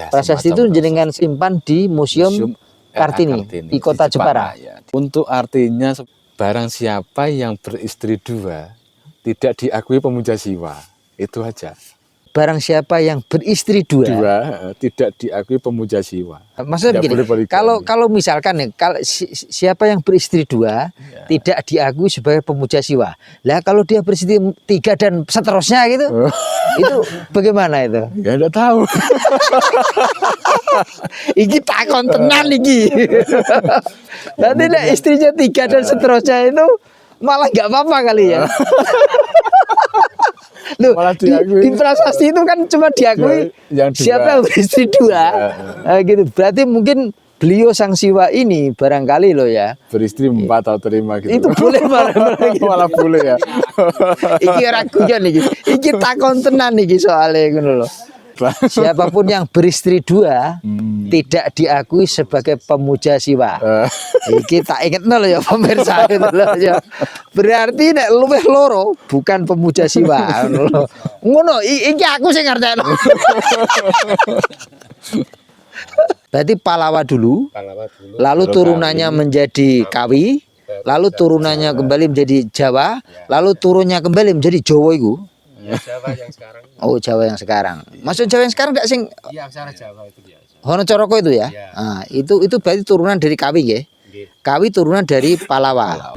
Ya, Prasasti itu jenengan simpan di Museum Kartini di Kota Jepara. Ya. Untuk artinya barang siapa yang beristri dua tidak diakui pemuja siwa, itu aja. Barang siapa yang beristri dua tidak diakui pemuja siwa. Maksudnya begini, kalau misalkan nih, siapa yang beristri dua tidak diakui sebagai pemuja siwa. Lah kalau dia beristri 3 dan seterusnya gitu, itu bagaimana itu? Ya enggak tahu. Iki takon tenan iki. Nanti istrinya 3 dan seterusnya itu malah nggak apa-apa kali ya. Loh, di prasasti itu kan cuma diakui siapa yang beristri 2 gitu. Berarti mungkin beliau sang siwa ini barangkali loh ya beristri 4 atau 5 gitu. Itu boleh gitu. Malah boleh ya. Iki ragunya nih, iki takon tenan nih soalnya ngono loh. Siapapun yang beristri 2 tidak diakui sebagai pemuja siwa. Iki tak inget loh ya pemirsa itu loh ya. Berarti nek luwih loro bukan pemuja siwa ngono. Iki aku sing ngerti. Berarti Pallawa dulu, lalu turunannya menjadi Kawi, lalu turunannya kembali menjadi Jawa, lalu turunnya kembali menjadi Jawa itu. Jawa yang sekarang. Oh, Jawa yang sekarang. Maksud Jawa yang sekarang enggak sing Iya, aksara Jawa itu biasa. Honocoroko itu ya? Ya. Nah, itu berarti turunan dari Kawi ya? Kawi turunan dari Pallawa.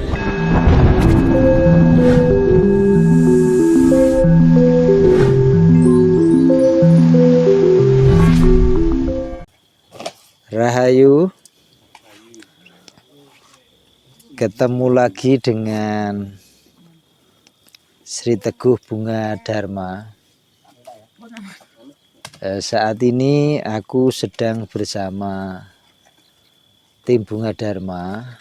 Rahayu. Ketemu lagi dengan Sri Teguh Bunga Dharma. Saat ini aku sedang bersama tim Bunga Dharma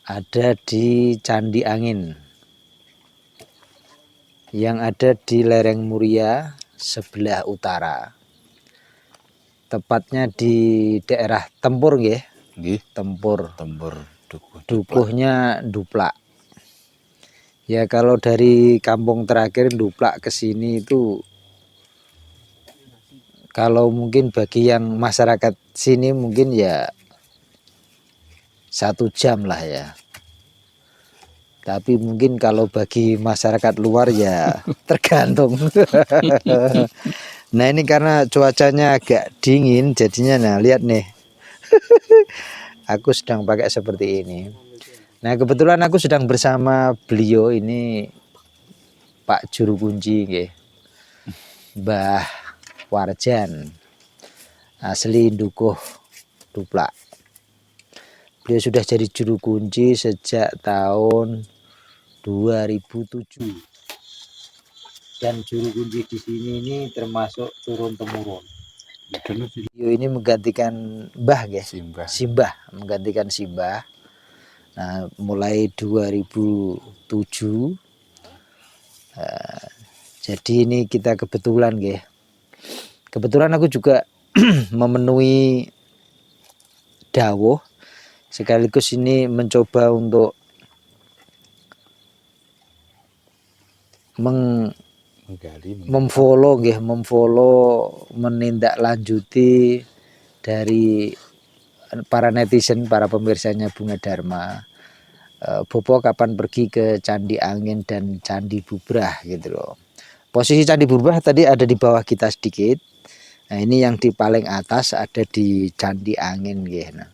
ada di Candi Angin yang ada di lereng Muria sebelah utara, tepatnya di daerah Tempur nggih. Tempur dukuhnya Duplak. Ya kalau dari kampung terakhir Duplak ke sini itu, kalau mungkin bagi yang masyarakat sini mungkin ya 1 jam lah ya. Tapi mungkin kalau bagi masyarakat luar ya tergantung. Nah ini karena cuacanya agak dingin jadinya, nah lihat nih. Aku sedang pakai seperti ini. Nah kebetulan aku sedang bersama beliau ini, Pak Juru Kunci nggih. Mbah Warjan, asli Dukuh Duplak. Beliau sudah jadi juru kunci sejak tahun 2007. Dan juru kunci di sini ini termasuk turun temurun. Beliau ini menggantikan Mbah ya, Simbah, menggantikan Simbah. Nah, mulai 2007. Jadi ini kita kebetulan ya. Kebetulan aku juga memenuhi dawuh, sekaligus ini mencoba untuk memfollow menindaklanjuti dari para netizen, para pemirsanya Bunga Dharma. Bopo kapan pergi ke Candi Angin dan Candi Bubrah gitu loh. Posisi Candi Bubrah tadi ada di bawah kita sedikit. Nah ini yang di paling atas ada di Candi Angin gitu.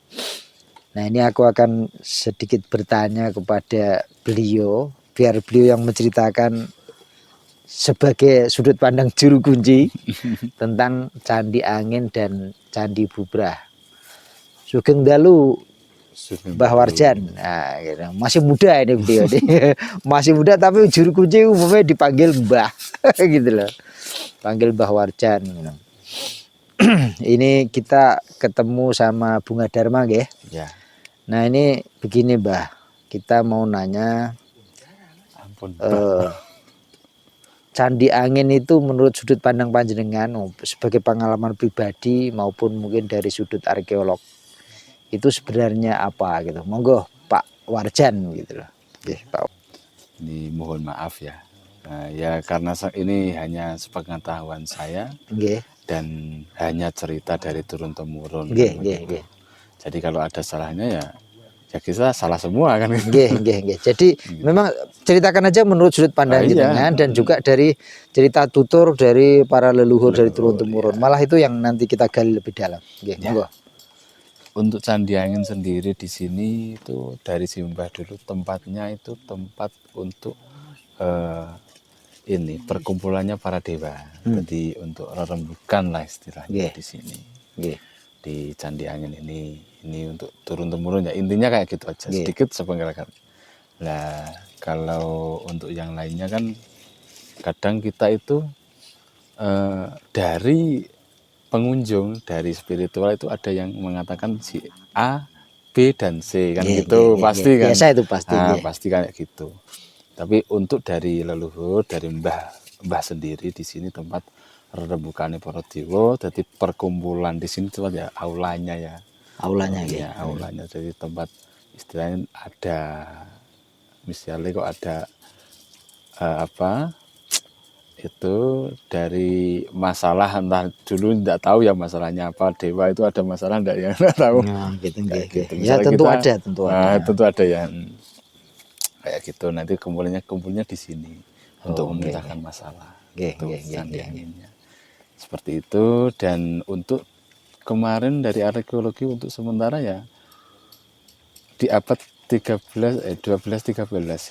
Nah ini aku akan sedikit bertanya kepada beliau, biar beliau yang menceritakan sebagai sudut pandang juru kunci tentang Candi Angin dan Candi Bubrah. Sugeng dalu Mbah Warjan. Nah, gitu. Masih muda ini beliau. Masih muda tapi juru kunci umumnya dipanggil Mbah gitu loh. Panggil Mbah Warjan gitu. Ini kita ketemu sama Bunga Dharma nggih. Ya. Nah, ini begini Mbah. Kita mau nanya, Candi Angin itu menurut sudut pandang panjenengan sebagai pengalaman pribadi maupun mungkin dari sudut arkeolog, itu sebenarnya apa gitu. Monggo Pak Warjan gitu loh. Oke, Pak. Ini mohon maaf ya. Nah, ya karena ini hanya sepengetahuan saya. Nggih. dan hanya cerita dari turun temurun. Nggih, kan nggih, begitu. nggih. Jadi kalau ada salahnya ya kita salah semua kan gitu. Nggih, nggih, nggih. Jadi memang ceritakan aja menurut sudut pandang Iya. jenengan dan juga dari cerita tutur dari para leluhur dari turun temurun. Iya. Malah itu yang nanti kita gali lebih dalam. Nggih, Ya. monggo. Untuk Candi Angin sendiri di sini itu dari Simbah dulu tempatnya itu tempat untuk ini perkumpulannya para dewa. Jadi untuk rembukan lah istilahnya Nggih. di sini. Nggih. Di Candi Angin ini untuk turun temurun ya intinya kayak gitu aja, Nggih. sedikit sepenggal kali. Nah kalau untuk yang lainnya kan kadang kita itu dari pengunjung, dari spiritual itu ada yang mengatakan si A, B dan C kan Nggih, gitu nggih, pasti nggih. kan. Biasa itu pasti, Nah, nggih. pasti kayak gitu. Tapi untuk dari leluhur, dari mbah sendiri di sini tempat rembukannya para dewa, jadi perkumpulan di sini tuh ya aulanya ya. Aulanya nggih. Ya, aulanya jadi tempat istilahnya ada misalnya kok ada apa itu dari masalah entah dulu tidak tahu ya masalahnya apa dewa itu ada masalah enggak ya enggak tahu Nah, gitu, nggih, kayak nggih. gitu. Ya Misalnya tentu kita, ada, tentu ada. tentu ada yang kayak gitu nanti kumpulnya di sini untuk Oh, memecahkan masalah Nggih, itu nggih, nggih, Candi nggih. Anginnya seperti itu. Dan untuk kemarin dari arkeologi untuk sementara ya di abad 12 13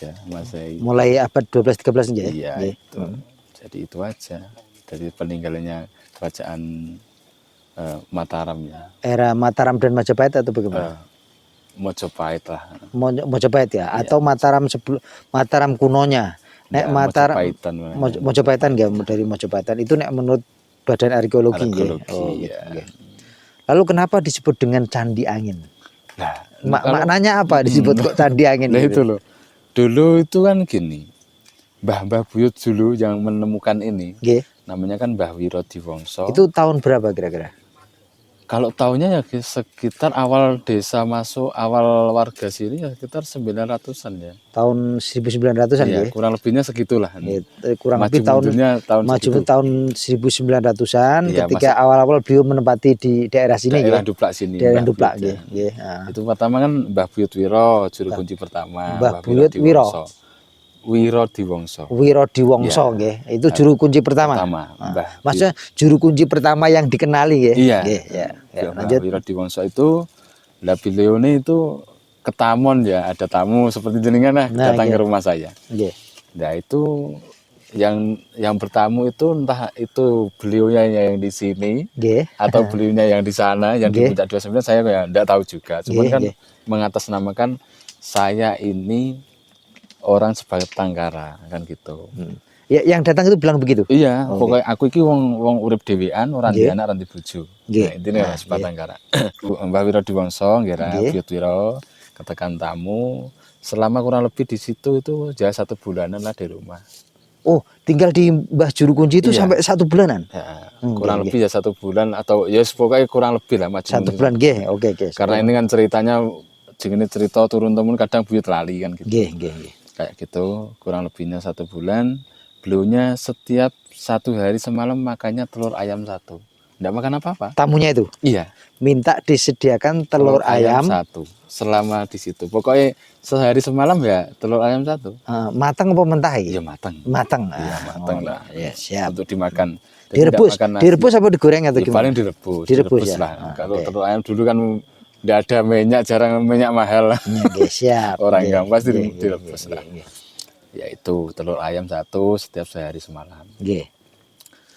ya Masehi. Mulai abad 12 13 nggih. Iya Nggih. itu. Jadi itu aja dari peninggalannya kerajaan Mataram ya. Era Mataram dan Majapahit atau bagaimana? Mojopahit lah. Mojopahit ya atau Mataram sebelum Mataram kunonya. Nek Ya, Mataram Mojopahitan. Mojopahitan nggih dari Mojopahitan itu nek menurut Badan Arkeologi nggih. Arkeologi, Oh, gitu, ya. nggih. Lalu kenapa disebut dengan Candi Angin? Nah, Maknanya apa disebut kok Candi Angin? nah gitu? itu loh. Dulu itu kan gini. Mbah Buyut dulu yang menemukan ini Nggih. namanya kan Mbah Wiro Diwongso. Itu tahun berapa kira-kira? Kalau tahunnya ya sekitar awal desa masuk, awal warga sini ya sekitar 900-an ya. Tahun 1900-an Iya, nggih. kurang lebihnya segitulah. Kurang Maju lebih tahun mundurnya tahun maju segitu. tahun 1900-an Iya, ketika awal-awal beliau menempati di daerah sini Daerah nggih. Duplak sini. Daerah Mbah Duplak Buyut, nggih, ya. nggih. Nah. Itu pertama kan Mbah Buyut Wiro, juru kunci pertama. Mbah Buyut Wiro. Wiro Diwongso. Wiro Diwongso Ya. nggih. Itu juru kunci pertama. Mbah Maksudnya juru kunci pertama yang dikenali nggih. Iya. Nggih, ya. Ya, Mbah lanjut. Wiro Diwongso itu lah beliau ini itu ketamon ya, ada tamu seperti jenengan lah Nah, datang iya. ke rumah saya. Nggih. Nah itu yang bertamu itu entah itu beliaunya yang di sini Nggih. atau beliaunya yang di sana yang di Nggih. Puncak 29 saya ya enggak tahu juga. Cuman Nggih, kan nggih. mengatasnamakan saya ini orang sebagai Tangkara kan gitu. Ya, yang datang itu bilang begitu. Iya, pokoknya aku iki wong urip dhewean, ora Nggih. ndek anak, ora ndek bojo. Nggih. Nah, intine Nah, sebagai Tangkara. Mbah Wiro Diwongso nggih Nggih. Buyut Wiro ketekan tamu selama kurang lebih di situ itu ya 1 bulanan lah di rumah. Oh, tinggal di Mbah Juru Kunci itu Iya. sampai 1 bulanan. Ya, Nggih, kurang nggih. lebih ya 1 bulan atau ya pokoknya kurang lebih lah maju 1 mundur. bulan nggih. Oke, oke. Karena ini kan ceritanya jenenge cerita turun temurun kadang buyut lali kan gitu. Nggih, nggih, nggih. Kayak gitu kurang lebihnya 1 bulan. Beliaunya setiap 1 hari semalam makannya telur ayam 1. Nggak makan apa-apa. Tamunya itu Iya. minta disediakan telur ayam 1 selama di situ. Pokoknya sehari semalam ya telur ayam 1. matang apa mentah iki? Iya matang. Matang. Iya matang lah. Ya, siap. Untuk dimakan. Jadi Direbus, nggak makan nasi. direbus apa digoreng atau Ya, gimana? paling direbus. Direbus ya? lah. Kalau oke. telur ayam dulu kan nggak ada minyak, jarang minyak mahal. Ya, nggih, siap. Orang Nggih, gampang pasti nggih, direbus nggih, lah. nggih, Ya itu telur ayam 1 setiap sehari semalam. nggih.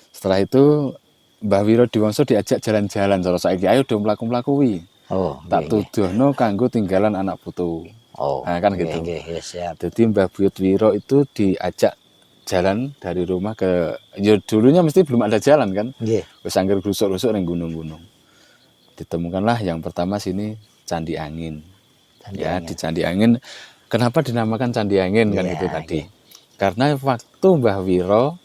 Setelah itu Mbah Wiro Diwongso diajak jalan-jalan cara saiki ayo do mlaku-mlaku wi. Oh, Tak nggih, nggih. tuduhno kanggo tinggalan anak putu. Oh, Nah, kan nggih, gitu. nggih, ya, siap. Jadi Mbah Buyut Wiro itu diajak jalan dari rumah ke ya dulunya mesti belum ada jalan kan. Nggih. Wis angger grusuk-grusuk ning gunung-gunung. Ditemukanlah yang pertama sini Candi Angin. Candi Ya, Angin. di Candi Angin. Kenapa dinamakan Candi Angin kan Iya, itu tadi? Karena waktu Mbah Wiro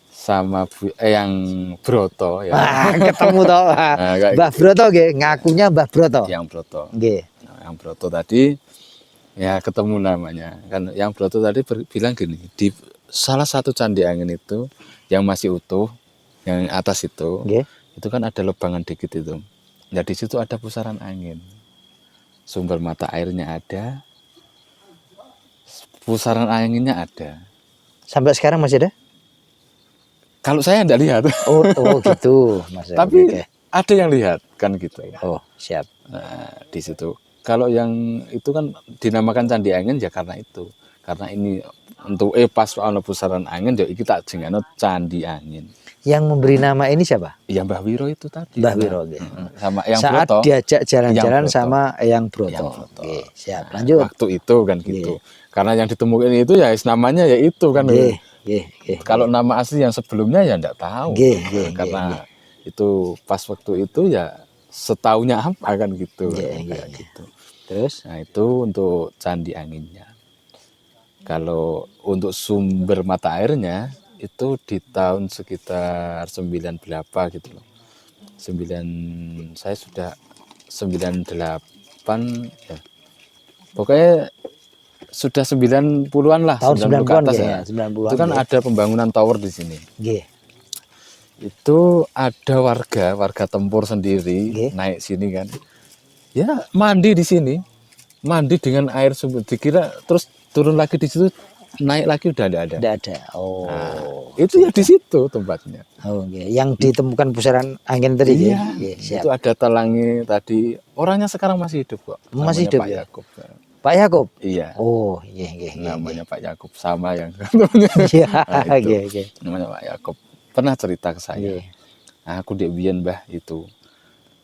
sama yang Broto ya. Ketemu toh. kayak Mbah Broto nggih, ngakunya Mbah Broto. Yang Broto. Nggih. Nah, yang Broto tadi ya ketemu namanya. Kan yang Broto tadi bilang gini, di salah satu Candi Angin itu yang masih utuh yang atas itu, Nggih. itu kan ada lubangan dikit itu. Ya di situ ada pusaran angin. Sumber mata airnya ada, pusaran anginnya ada. Sampai sekarang masih ada? Kalau saya enggak lihat, Oh, gitu, Mas. tapi Oke. ada yang lihat kan gitu. Oh, siap. Nah, di situ. Kalau yang itu kan dinamakan candi angin ya karena itu. Karena ini untuk pas ana pusaran angin ya iki tak jenengno candi angin. Yang memberi nama ini siapa? Ya Mbah Wiro itu tadi. Mbah Nah, Wiro. Nggih. sama Eyang Saat Broto. diajak jalan-jalan Eyang Broto. sama Eyang Broto. Eyang Broto. Nggih, siap. Nah, Lanjut. waktu itu kan gitu. Karena yang ditemukan itu ya namanya ya itu kan. Nggih, nggih, nggih. Kalau nama asli yang sebelumnya ya enggak tahu. Nggih, nggih, Karena nggih. itu pas waktu itu ya setaunya apa kan gitu. Nggih, Kayak nggih. gitu. Terus? Nah itu untuk candi anginnya. Kalau untuk sumber mata airnya itu di tahun sekitar 9 berapa gitu loh. 9 saya sudah 98 ya. Pokoknya sudah 90-an lah, Tahun 90 ke 90-an atas ya, ya. 90-an. Itu kan nggih. ada pembangunan tower di sini. Nggih. Itu ada warga tempur sendiri Nggih. naik sini kan. Ya mandi di sini. Mandi dengan air sumber dikira terus turun lagi di situ naik lagi udah enggak ada. Tidak ada. Oh. Nah, itu ya di situ tempatnya. Oh, nggih. Yang ditemukan pusaran angin tadi nggih. Iya, Nggih, siap. itu ada talangi tadi. Orangnya sekarang masih hidup kok. Masih Namanya hidup Pak ya? Yakub. Pak Yakub. Iya, Oh, nggih, nggih, nggih. namanya Pak Yakub sama yang namanya. Iya, Nah, itu. nggih, nggih. Namanya Pak Yakub. Pernah cerita ke saya. Nggih. Aku ndek biyen Mbah itu.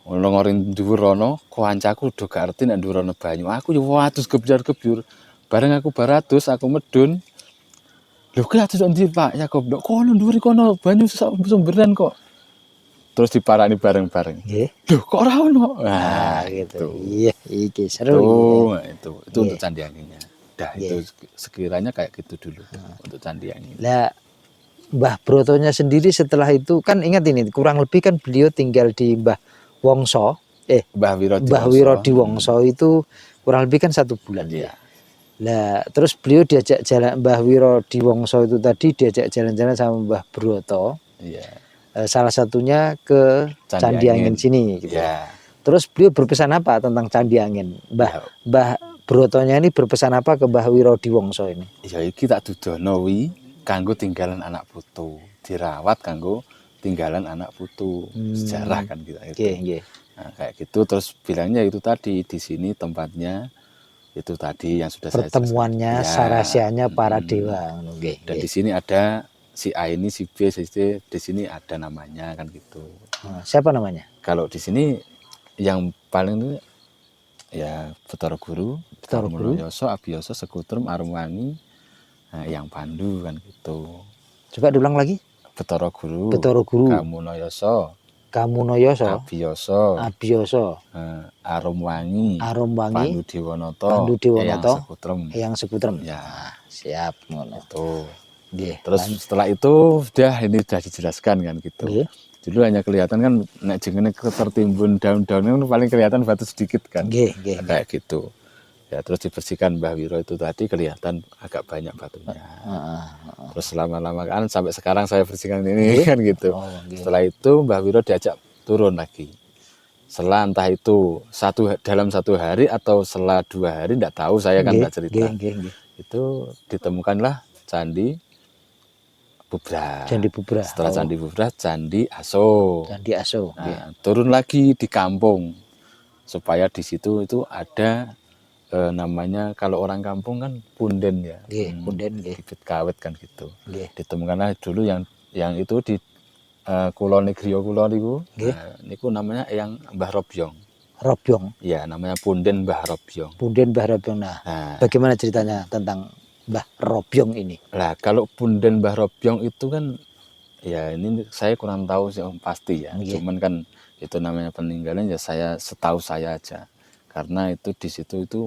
Ngorin dhuwur rono, kancaku do gak arti nek dhuwur rono banyu. Aku yo watus gebyar-gebyur. Bareng aku baratus, aku medun. Lho ki atus ndi Pak Yakub? Ndok kono dhuwur kono banyu sumberan kok. Terus diparani bareng-bareng. Nggih. Loh kok ora ono? Nah, Nah, gitu. itu. Iya, iki seru. Itu Iya. untuk candi anginnya. Dah Iya. itu sekiranya kayak gitu dulu untuk candi angin. Lah Mbah Brotonya sendiri setelah itu kan ingat ini kurang lebih kan beliau tinggal di Mbah Wongso, Mbah Wiro Mbah Wiro Diwongso itu kurang lebih kan 1 bulan Iya. ya. Lah terus beliau diajak jalan Mbah Wiro Diwongso itu tadi diajak jalan-jalan sama Mbah Broto. Iya. Salah satunya ke Candi Angin sini gitu. Iya. Terus beliau berpesan apa tentang Candi Angin? Mbah Brotonya ini berpesan apa ke Mbah Wiro Diwongso ini? Ya iki tak dudono wi kanggo tinggalan anak putu, dirawat kanggo tinggalan anak putu. Sejarah kan kita itu. Nggih, nggih. Nah, kayak gitu terus bilangnya itu tadi di sini tempatnya itu tadi yang sudah Pertemuannya, saya sarasianya para dewa. Nggih, Dan nggih. di sini ada si A ini, si B, si C, di sini ada namanya kan gitu. Siapa namanya? Kalau di sini yang paling itu ya Betara Guru, Betara Guru. Yoso, Abioso, Sekutrum, Arumwangi, yang Pandu kan gitu. Coba diulang lagi. Betara Guru, Betara Guru, Kamunoyoso, Kamunoyoso, Abioso, Abioso, Arumwangi, Arumwangi, Pandu Dewonoto, Pandu Dewonoto, Eyang Sekutrum. Eyang Sekutrum. Ya, Siap ngono. itu. Nggih. Terus setelah itu ini sudah dijelaskan kan gitu. Nggih. Dulu hanya kelihatan kan nek jengene tertimbun daun-daunnya kan paling kelihatan batu sedikit kan. Nggih, nggih. Kayak gitu. Ya terus dibersihkan Mbah Wiro itu tadi kelihatan agak banyak batunya. Terus lama-lama kan sampai sekarang saya bersihkan ini kan gitu. Oh, nggih. Setelah itu Mbah Wiro diajak turun lagi. Setelah entah itu dalam 1 hari atau setelah 2 hari enggak tahu, saya kan enggak cerita. Nggih. Itu ditemukanlah Candi Bubrah. Candi Bubrah. Setelah Candi Bubrah, Candi Aso. Candi Aso. Nah, turun lagi di kampung supaya di situ itu ada namanya kalau orang kampung kan punden ya. Nggih, punden nggih. Bibit kawet kan gitu. Nggih. Ditemukanlah dulu yang itu di kulon negeri kulon niku. Nggih. Niku namanya yang Mbah Robyong. Robyong. Ya, namanya punden Mbah Robyong. Punden Mbah Robyong. Nah, bagaimana ceritanya tentang Mbah Robyong ini? Lah, kalau punden Mbah Robyong itu kan ya ini saya kurang tahu sih pasti ya. Nggih. Cuman kan itu namanya peninggalan ya saya setahu saya aja. Karena itu di situ itu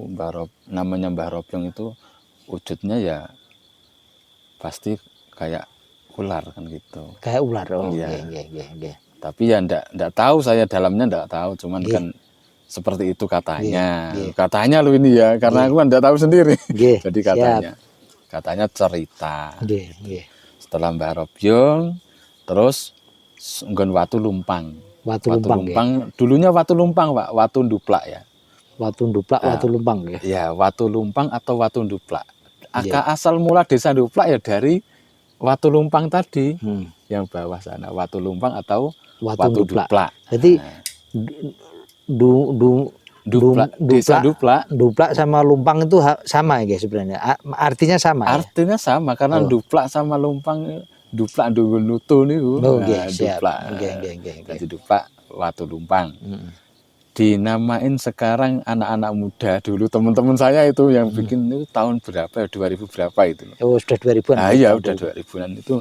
namanya Mbah Robyong itu wujudnya ya pasti kayak ular kan gitu. Kayak ular. Oh, Iya. nggih. Tapi ya ndak tahu saya dalamnya ndak tahu, cuman Nggih. kan seperti itu katanya. Nggih. Katanya lu ini ya, karena aku kan ndak tahu sendiri. Nggih. Jadi katanya cerita. Nggih. Setelah Mbah Robyong terus nggon Watu Lumpang. Watu Lumpang, Lumpang dulunya Watu Lumpang, Pak, Watu Nduplak ya. Watu Nduplak, Watu Lumpang ya. Ya, Watu Lumpang atau Watu Nduplak. Iya. Asal mula desa Nduplak ya dari Watu Lumpang tadi, Hmm. yang bawah sana, Watu Lumpang atau Watu Nduplak. Nduplak. Jadi Nduplak, desa Nduplak. Nduplak sama Lumpang itu sama ya sebenarnya. Artinya sama ya. Artinya sama karena Nduplak sama Lumpang, Nduplak ndunggu nutu niku. Oh, nggih, siap. Nduplak. Nggih. Jadi Nduplak Watu Lumpang. Hmm. Dinamain sekarang anak-anak muda, dulu teman-teman saya itu yang bikin itu tahun berapa ya, 2000 berapa itu. Oh, sudah 2000-an. Ah iya, udah 2000-an itu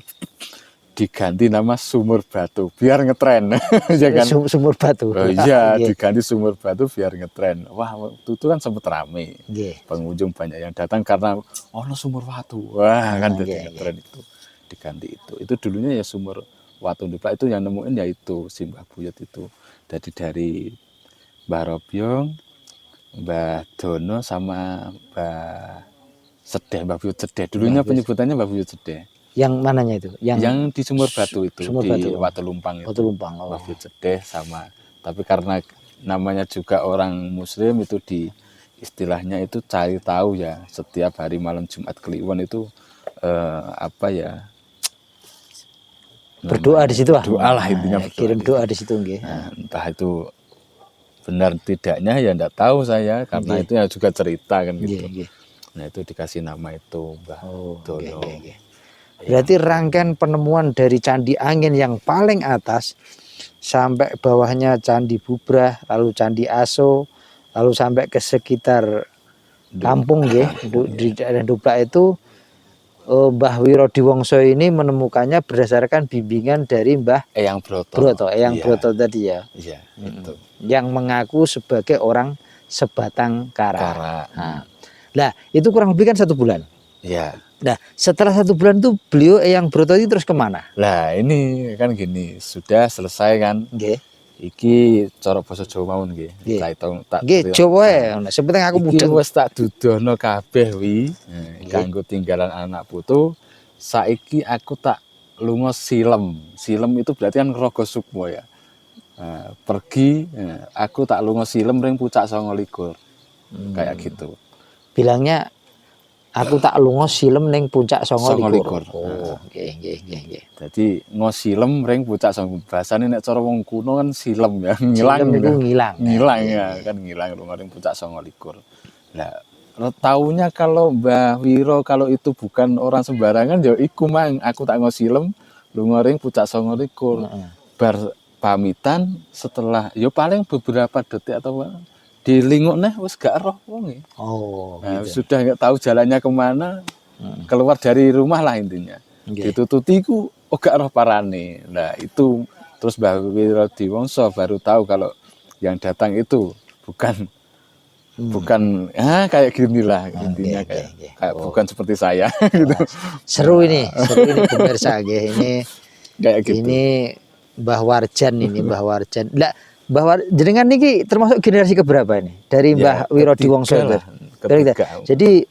diganti nama Sumur Batu biar ngetren. Ya kan? Sumur Batu. Oh iya, diganti Sumur Batu biar ngetren. Wah, waktu itu kan sempat rame. Pengunjung banyak yang datang karena Sumur Watu. Wah, kan jadi ngetren itu. Diganti itu. Itu dulunya ya Sumur Watu Nduplak, itu yang nemuin ya itu Simbah Buyut itu. Jadi dari Mbah Robyong, Mbah Dono sama Mbah Sedeh, Mbah Buyut Sedeh. Dulunya penyebutannya Mbah Buyut Sedeh. Yang mananya itu? Yang di Sumur Batu itu, Sumur di Batu. Watu Lumpang itu. Watu Lumpang. Mbah Buyut Sedeh sama. Tapi karena namanya juga orang Muslim itu istilahnya itu cari tahu ya. Setiap hari malam Jumat Kliwon itu apa ya? Berdoa di situ lah. Doa lah intinya. Kirim doa di situ nggih. Nah, entah itu benar tidaknya ya enggak tahu saya karena itu ya juga cerita kan gitu. Nah itu dikasih nama itu Mbah Dono. Berarti rangkaian penemuan dari Candi Angin yang paling atas sampai bawahnya Candi Bubrah, lalu Candi Aso, lalu sampai ke sekitar kampung di daerah Nduplak itu Mbah Wirodiwongso ini menemukannya berdasarkan bimbingan dari Mbah Eyang Broto. Eyang Broto tadi ya. Iya, itu. Yang mengaku sebagai orang sebatang kara. Nah, itu kurang lebih kan 1 bulan. Iya. Nah, setelah 1 bulan itu beliau Eyang Broto ini terus kemana? Nah, ini kan gini, sudah selesai kan? Nggih. Iki cara basa Jawa mawon nggih. Nggih, Jawa ya. Nah, sepenting aku iki mudeng. wis tak dudohno kabeh wi. Kanggo tinggalan anak putu. Saiki aku tak lunga silem. Silem itu berarti kan Raga Sukma ya. Pergi, aku tak lunga silem ring pucak 29. Kayak gitu. Bilangnya aku tak lunga silem ning puncak 29. Oh, nggih. Jadi ngosilem ring pucak 29. Bahasane nek cara wong kuno kan silem ya, ngilang. Silem itu ngilang. Ngilang ya, kan ngilang ring pucak 29. Lah, taunya kalau Mbah Wiro kalau itu bukan orang sembarangan ya iku mang aku tak ngosilem lunga ring pucak 29. Bar pamitan setelah ya paling beberapa detik atau dilinguk wis gak roh wong. Nah, gitu. Sudah nggak tahu jalannya kemana, keluar dari rumah lah intinya. Ditututi ku gak roh parane. Nah itu terus Mbah Wirodiwongso baru tahu kalau yang datang itu bukan kayak gini lah intinya kayak bukan seperti saya. Gitu. Seru ini pemirsa ini kayak gitu. Ini Mbah Warjan Mbah Warjan. Lah Mbah jenengan niki termasuk generasi keberapa ini? Dari Mbah Wirodiwongso itu. Jadi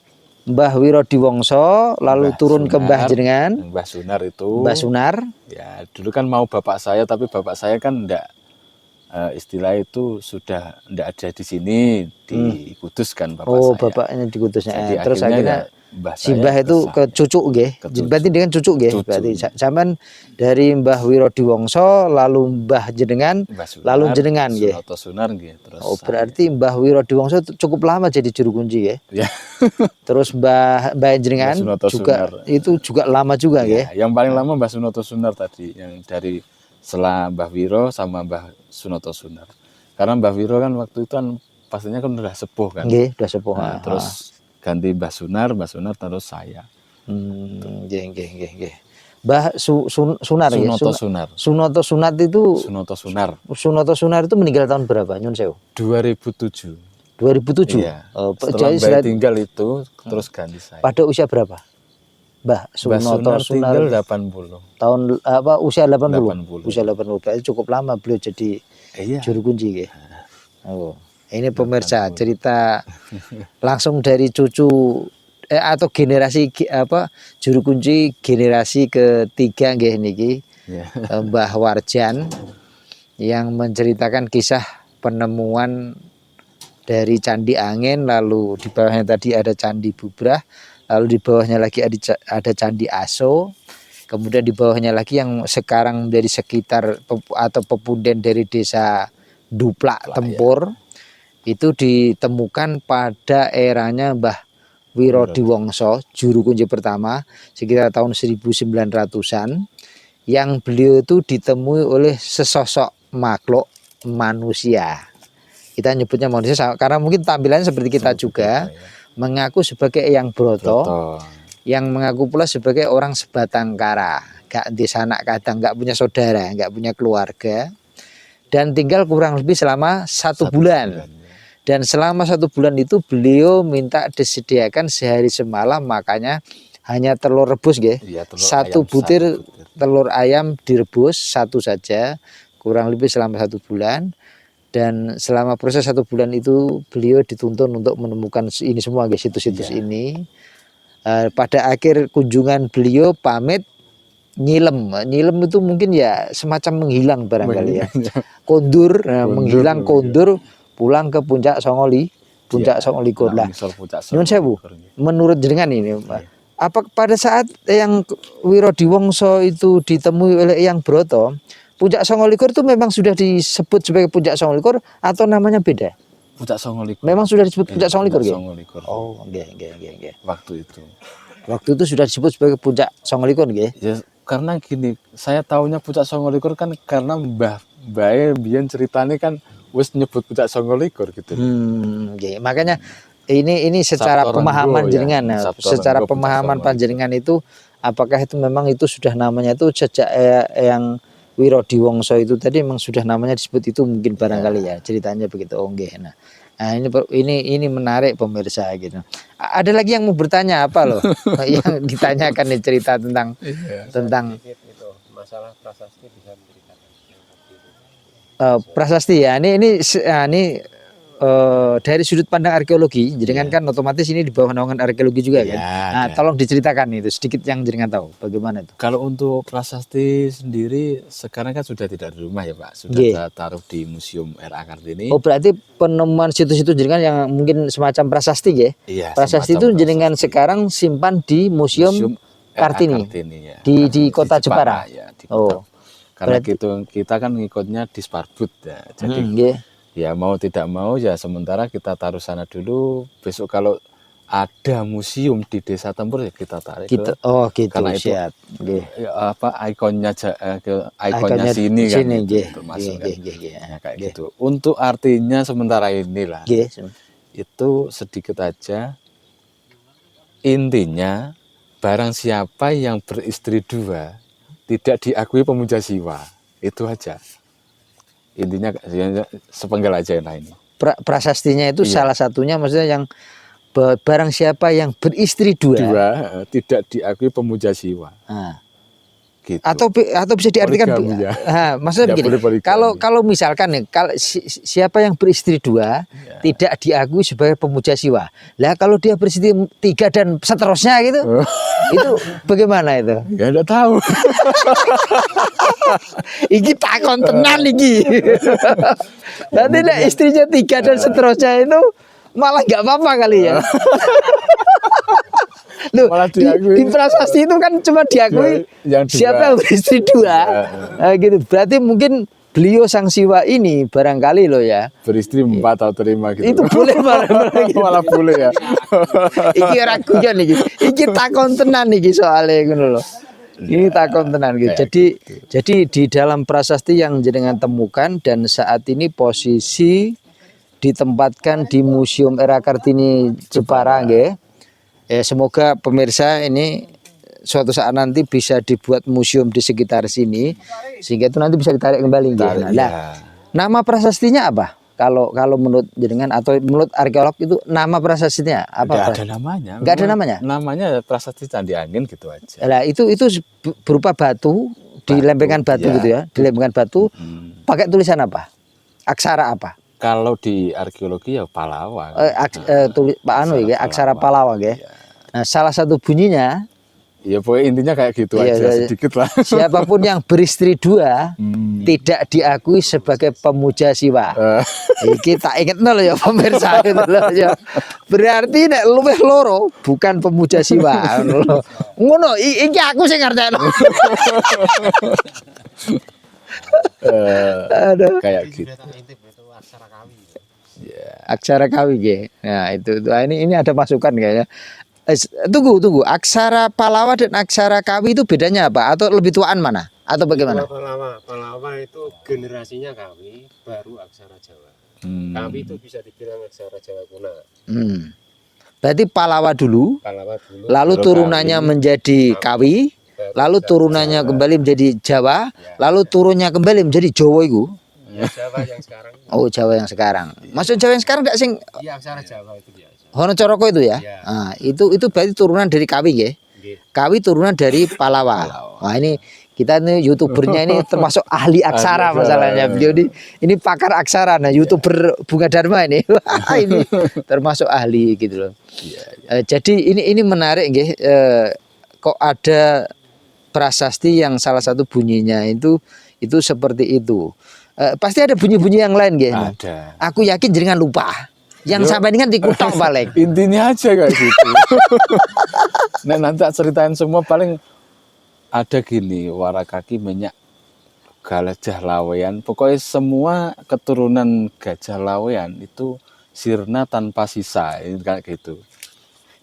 Mbah Wirodiwongso lalu turun ke Mbah jenengan. Mbah Sunar itu. Mbah Sunar. Ya, dulu kan mau bapak saya tapi bapak saya kan enggak istilah itu sudah enggak ada di sini di Kudus kan bapak saya. Oh, bapaknya di Kudusnya. Terus akhirnya si Mbah itu ke cucu nggih. Berarti dengan cucu nggih. Berarti zaman dari Mbah Wirodiwongso lalu Mbah jenengan lalu jenengan nggih. Sunoto Sunar nggih. Terus berarti Mbah Wirodiwongso cukup lama jadi juru kunci nggih. Ya. Terus Mbah jenengan juga Sunar. Itu juga lama juga nggih. Yang paling lama Mbah Sunoto Sunar tadi yang dari setelah Mbah Wiro sama Mbah Sunoto Sunar. Karena Mbah Wiro kan waktu itu kan pastinya kan udah sepuh kan. Nggih, udah sepuh. Nah, terus ganti Mbah Sunar terus saya. Nggih. Mbah Sunar ya. Sunoto Sunar. Sunoto Sunar itu meninggal tahun berapa? Nyun sewu. 2007. 2007. Iya. Setelah tinggal itu terus ganti saya. Pada usia berapa? Mbah Sunoto Sunar tinggal 80. Tahun apa usia 80. Usia 80. Berarti cukup lama beliau jadi juru kunci nggih. Oh. Ini pemirsa cerita langsung dari cucu atau generasi juru kunci generasi ketiga nggih niki Ya. Mbah Warjan yang menceritakan kisah penemuan dari Candi Angin, lalu di bawahnya tadi ada Candi Bubrah, lalu di bawahnya lagi ada Candi Aso, kemudian di bawahnya lagi yang sekarang dari sekitar atau pepunden dari desa Duplak Tempur itu ditemukan pada eranya Mbah Wirodiwongso, juru kunci pertama, sekitar tahun 1900-an, yang beliau itu ditemui oleh sesosok makhluk manusia. Kita nyebutnya manusia karena mungkin tampilannya seperti kita juga, mengaku sebagai Eyang Broto, yang mengaku pula sebagai orang sebatang kara, gak di sanak kadang, gak punya saudara, gak punya keluarga, dan tinggal kurang lebih selama satu bulan. Dan selama 1 bulan itu beliau minta disediakan sehari semalam, makanya hanya telur rebus satu butir telur ayam direbus satu saja, kurang lebih selama 1 bulan. Dan selama proses 1 bulan itu beliau dituntun untuk menemukan ini semua situs-situs ini. Pada akhir kunjungan beliau pamit nyilem itu mungkin ya semacam menghilang barangkali ya, kondur, menghilang kondur, pulang ke puncak Songoli, puncak Songolikur lah. Nyun sewu, menurut jenengan ini, apa pada saat Eyang Wirodiwongso itu ditemui oleh Eyang Broto, puncak Songolikur itu memang sudah disebut sebagai puncak Songolikur atau namanya beda? Puncak Songolikur. Memang sudah disebut puncak Songolikur, Oh, nggih. Waktu itu sudah disebut sebagai puncak Songolikur, nggih. Ya, karena gini, saya tahunya puncak Songolikur kan karena Mbah Bae biyen ceritanya kan wis nyebut puncak Songolikur gitu. Makanya ini secara pemahaman jenengan, secara pemahaman panjenengan itu, apakah itu memang itu sudah namanya itu sejak yang Wirodiwongso itu tadi memang sudah namanya disebut itu mungkin barangkali ya ceritanya begitu. Nah, ini menarik pemirsa gitu. Ada lagi yang mau bertanya apa loh? Yang ditanyakan nih cerita tentang itu masalah prasasti bisa menceritakan prasasti ya. Ini dari sudut pandang arkeologi, jenengan kan otomatis ini di bawah naungan arkeologi juga kan. Nah, tolong diceritakan itu sedikit yang jenengan tahu bagaimana itu. Kalau untuk prasasti sendiri sekarang kan sudah tidak di rumah ya Pak, sudah taruh di Museum R.A. Kartini. Oh, berarti penemuan situs-situs jenengan yang mungkin semacam prasasti ya? Iya. Prasasti itu jenengan sekarang simpan di Museum Kartini, ya. di kota Jepara. Ya, di kota. Karena kita kan ngikutnya di Sparbud ya. Jadi ya mau tidak mau ya sementara kita taruh sana dulu, besok kalau ada museum di Desa Tempur ya kita tarik gitu. Karena itu ya, ikonnya sini kan termasuk kayak gitu. Untuk artinya sementara inilah itu sedikit aja, intinya barang siapa yang beristri 2 tidak diakui pemuja siwa, itu aja. Intinya sepenggal aja lah ini. Prasastinya itu salah satunya maksudnya yang barang siapa yang beristri 2 tidak diakui pemuja siwa. Gitu. Atau bisa diartikan maksudnya begini. Kalau misalkan nih siapa yang beristri 2 tidak diakui sebagai pemuja siwa. Lah kalau dia beristri 3 dan seterusnya gitu. Itu bagaimana itu? Ya enggak tahu. Iki takon tenan iki. Nanti istrinya 3 dan seterusnya itu malah nggak apa-apa kali ya. Loh, di prasasti itu kan cuma diakui siapa yang beristri 2 gitu. Berarti mungkin beliau sang siwa ini barangkali loh ya beristri 4 atau 5 gitu. Itu boleh malah boleh ya. Iki ora guyon iki. Iki takon tenan iki soalnya ngono loh. Ini takon tenan gitu. Jadi di dalam prasasti yang jenengan temukan dan saat ini posisi ditempatkan di Museum R.A. Kartini Jepara nggih. Semoga pemirsa ini suatu saat nanti bisa dibuat museum di sekitar sini sehingga itu nanti bisa ditarik kembali. Nama prasastinya apa? Kalau menurut jenengan atau menurut arkeolog itu nama prasastinya apa? Nggak ada namanya. Nggak ada namanya. Namanya prasasti Candi Angin gitu aja. Lah itu berupa batu, dilempengkan batu gitu ya, dilempengkan batu. Pakai tulisan apa? Aksara apa? Kalau di arkeologi ya Pallawa. Aksara Pallawa ya. Nah, salah satu bunyinya Ya pokoknya intinya kayak gitu Iya, aja iya. sedikit lah. Siapapun yang beristri 2 tidak diakui sebagai pemuja siwa. Iki tak inget nol ya pemirsa itu loh ya. Berarti nek luwih loro bukan pemuja siwa. Ngono iki aku sing ngerti. Aduh. Kayak gitu. Sudah tak intip itu aksara kawi. Ya. Aksara kawi nggih. Nah, itu. Nah, ini ada masukan kayaknya. Tunggu. Aksara Palawa dan aksara kawi itu bedanya apa? Atau lebih tuaan mana? Atau bagaimana? Palawa itu generasinya kawi, baru aksara Jawa. Kawi itu bisa dibilang aksara Jawa kuno. Berarti Palawa dulu, Palawa dulu, lalu Baru turunannya kawi. menjadi kawi, baru lalu aksara turunannya Jawa. kembali menjadi Jawa, Ya. lalu turunnya kembali menjadi Jawa itu. Ya, Jawa yang sekarang. Oh, Jawa yang sekarang. Maksud Jawa yang sekarang enggak sing Iya, aksara Jawa itu biasa. Hono Coroko itu ya? Iya. Nah, itu berarti turunan dari kawi nggih. Nggih. Kawi turunan dari Palawa. Wah, ini kita nih YouTubernya ini termasuk ahli aksara Ahli aksara. masalahnya. Beliau ini pakar aksara. Nah, YouTuber Bunga Dharma ini. Wah, ini termasuk ahli gitu loh. Jadi ini menarik nggih. Kok ada prasasti yang salah satu bunyinya itu seperti itu. Pasti ada bunyi-bunyi yang lain nggih. Ada. Aku yakin jangan lupa. Yang sampai ini kan dikutok balik. Intinya aja kayak gitu. Nah, nanti tak ceritain semua paling ada gini, Warakaki minyak Gajah Lawean. Pokoknya semua keturunan Gajah Lawean itu sirna tanpa sisa, ini kayak gitu.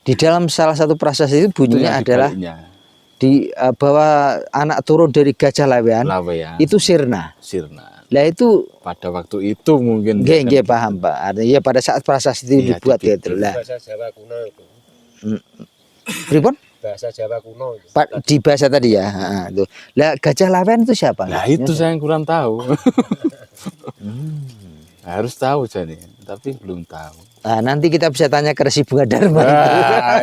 Di dalam salah satu prasasti itu bunyinya yang adalah dibaliknya. bahwa anak turun dari Gajah Lawean Lawean itu sirna. sirna. Lah itu Pada waktu itu mungkin nggih paham Pak. Artinya pada saat prasasti itu Iya, dibuat dibikin. gitu lah. Bahasa Jawa kuno itu. Pripun? Bahasa Jawa kuno itu. Pak di bahasa tadi ya. Itu. Lah Gajah Lawean itu siapa? Nah itu saya yang kurang tahu. Harus tahu jadi, tapi belum tahu. Nah, nanti kita bisa tanya ke Resi Bunga Dharma.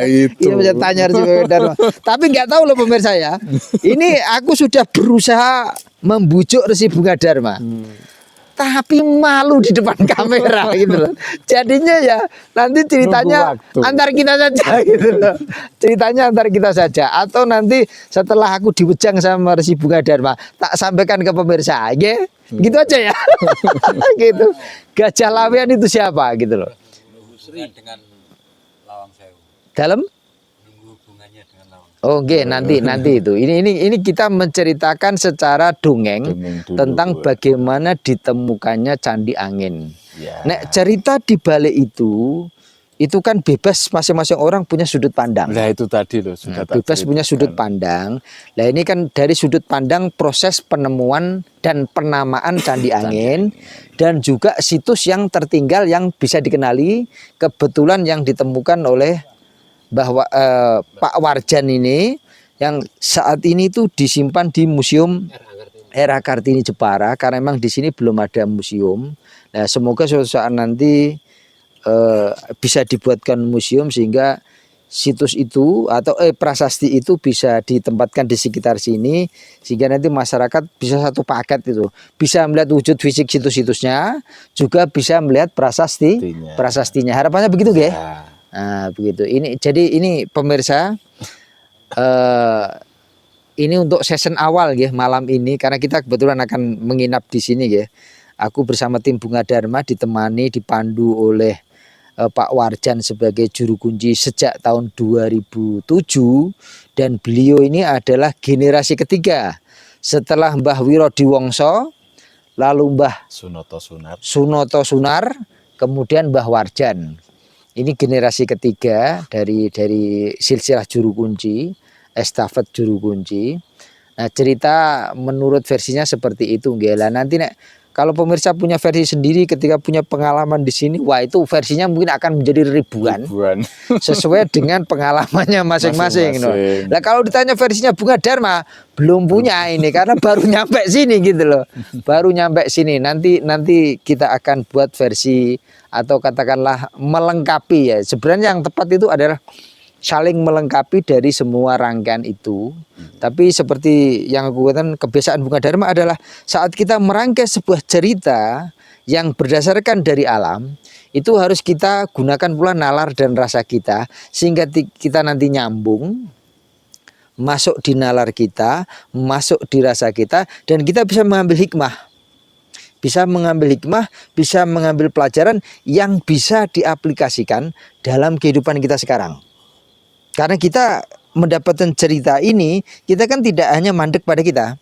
Itu. Kita bisa tanya Resi Bunga Dharma. Tapi nggak tahu loh pemirsa ya. Ini aku sudah berusaha membujuk Resi Bunga Dharma. Tapi malu di depan kamera gitu loh. Jadinya ya nanti ceritanya Nunggu waktu. antar kita saja gitu loh. Ceritanya antar kita saja atau nanti setelah aku diwejang sama Resi Bunga Dharma tak sampaikan ke pemirsa. Nggih? Gitu aja ya. Gitu. Gajah Lawean itu siapa gitu loh. Dengan Lawang Sewu. Dalam Nunggu hubungannya dengan Lawang. oh, oke, nanti itu. Ini kita menceritakan secara dongeng Dongeng dulu. tentang bagaimana ditemukannya Candi Angin. Ya. Nek cerita di balik itu kan bebas, masing-masing orang punya sudut pandang. Nah itu tadi loh sudah tak Bebas punya sudut ceritakan. pandang. Nah ini kan dari sudut pandang proses penemuan dan penamaan Candi Angin dan juga situs yang tertinggal yang bisa dikenali, kebetulan yang ditemukan oleh bahwa Pak Warjan ini yang saat ini tuh disimpan di Museum Era Kartini Jepara karena memang di sini belum ada museum. Nah semoga suatu saat nanti bisa dibuatkan museum sehingga situs itu atau prasasti itu bisa ditempatkan di sekitar sini sehingga nanti masyarakat bisa satu paket itu bisa melihat wujud fisik situs-situsnya juga bisa melihat prasastinya. Harapannya begitu nggih? Ya. Nah, begitu. Ini pemirsa ini untuk season awal ya malam ini karena kita kebetulan akan menginap di sini ya. Aku bersama tim Bunga Dharma ditemani dipandu oleh Pak Warjan sebagai juru kunci sejak tahun 2007 dan beliau ini adalah generasi ketiga setelah Mbah Wirodiwongso lalu Mbah Sunoto Sunar kemudian Mbah Warjan. Ini generasi ketiga dari silsilah juru kunci, estafet juru kunci. Nah, cerita menurut versinya seperti itu nggih. Lah nanti nek kalau pemirsa punya versi sendiri ketika punya pengalaman di sini, wah itu versinya mungkin akan menjadi ribuan. Sesuai dengan pengalamannya masing-masing. Nah, kalau ditanya versinya Bunga Dharma, belum punya ini karena baru nyampe sini gitu loh. Baru nyampe sini. Nanti kita akan buat versi atau katakanlah melengkapi ya. Sebenarnya yang tepat itu adalah saling melengkapi dari semua rangkaian itu. Tapi seperti yang aku katakan kebiasaan Bunga Dharma adalah saat kita merangkai sebuah cerita yang berdasarkan dari alam itu harus kita gunakan pula nalar dan rasa kita sehingga kita nanti nyambung masuk di nalar kita, masuk di rasa kita, dan kita bisa mengambil hikmah. Bisa mengambil hikmah, bisa mengambil pelajaran yang bisa diaplikasikan dalam kehidupan kita sekarang. Karena kita mendapatkan cerita ini, kita kan tidak hanya mandek pada kita.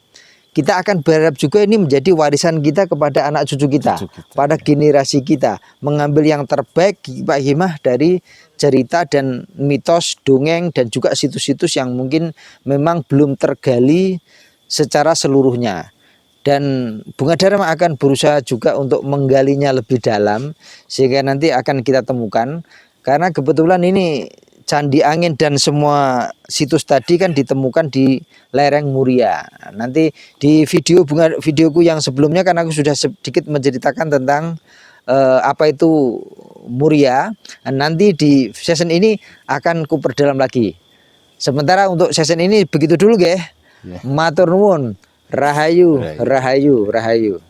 Kita akan berharap juga ini menjadi warisan kita kepada anak cucu kita, pada generasi kita. Mengambil yang terbaik, Pak Himah, dari cerita dan mitos, dongeng, dan juga situs-situs yang mungkin memang belum tergali secara seluruhnya. Dan Bunga Dharma akan berusaha juga untuk menggalinya lebih dalam, sehingga nanti akan kita temukan. Karena kebetulan ini Candi Angin dan semua situs tadi kan ditemukan di lereng Muria. Nanti di videoku yang sebelumnya kan aku sudah sedikit menceritakan tentang apa itu Muria. Nanti di session ini akan ku perdalam lagi. Sementara untuk session ini begitu dulu, nggih. Ya. Matur nuwun. Rahayu, rahayu, rahayu.